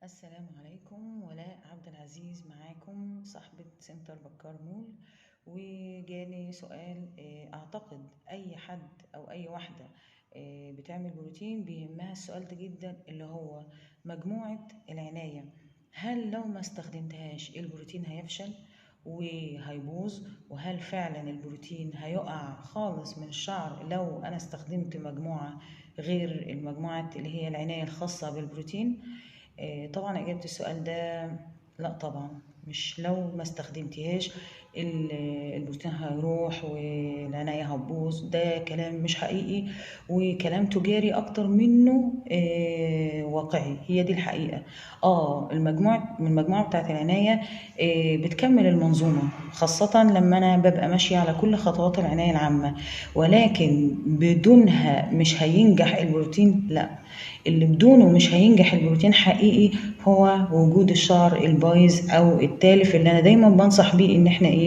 السلام عليكم. ولاء عبد العزيز معاكم، صاحبة سنتر بكار مول. وجاني سؤال، أعتقد أي حد أو أي واحدة بتعمل بروتين بيهمها السؤال ده جدا، اللي هو مجموعة العناية. هل لو ما استخدمتهاش البروتين هيفشل وهيبوظ؟ وهل فعلا البروتين هيقع خالص من الشعر لو أنا استخدمت مجموعة غير المجموعة اللي هي العناية الخاصة بالبروتين؟ طبعا إجابة السؤال ده لا طبعا. مش لو ما استخدمتيهاش البروتين هيروح والعناية هتبوظ، ده كلام مش حقيقي وكلام تجاري أكتر منه واقعي. هي دي الحقيقة. المجموعة بتاعت العناية بتكمل المنظومة، خاصة لما أنا ببقى ماشية على كل خطوات العناية العامة، ولكن بدونها مش هينجح البروتين. لا، اللي بدونه مش هينجح البروتين حقيقي هو وجود الشعر البايظ او التالف، اللي انا دايما بنصح بيه ان احنا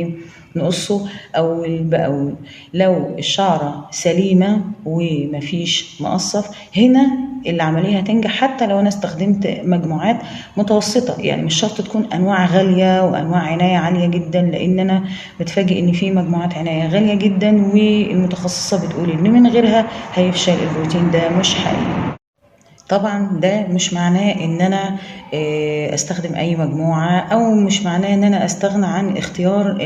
نقصه اول باول. لو الشعرة سليمة ومفيش مقصف، هنا العملية هتنجح حتى لو انا استخدمت مجموعات متوسطة. يعني مش شرط تكون انواع غالية وانواع عناية عالية جدا، لان انا بتفاجئ ان في مجموعات عناية غالية جدا والمتخصصة بتقول ان من غيرها هيفشل البروتين. ده مش حقيقي. طبعا ده مش معناه ان انا استخدم اي مجموعة، او مش معناه ان انا استغنى عن اختيار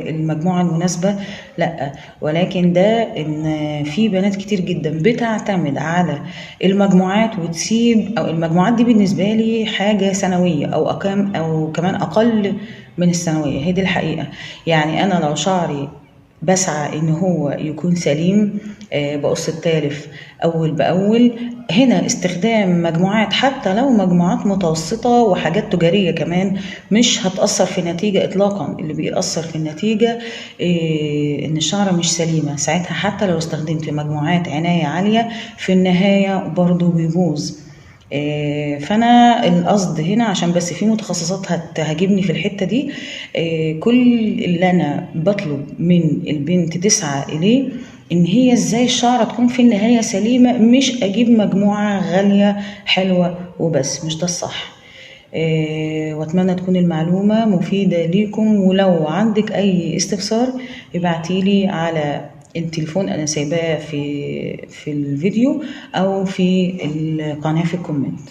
المجموعة المناسبة، لا. ولكن ده ان في بنات كتير جدا بتعتمد على المجموعات وتسيب، او المجموعات دي بالنسبة لي حاجة سنوية او كمان اقل من السنوية. هي دي الحقيقة. يعني انا لو شعري بسعى ان هو يكون سليم، بقص التالف اول باول، هنا استخدام مجموعات حتى لو مجموعات متوسطة وحاجات تجارية كمان مش هتأثر في النتيجة اطلاقا. اللي بيأثر في النتيجة ان الشعرة مش سليمة، ساعتها حتى لو استخدمت مجموعات عناية عالية في النهاية برضو بيبوظ. فانا القصد هنا، عشان بس في متخصصات هتهاجمني في الحته دي، كل اللي انا بطلب من البنت تسعى اليه ان هي ازاي الشعره تكون في النهايه سليمه، مش اجيب مجموعه غاليه حلوه وبس. مش ده الصح. واتمنى تكون المعلومه مفيده ليكم. ولو عندك اي استفسار ابعتيلي على التليفون، انا سايباه في الفيديو او في القناه في الكومنت.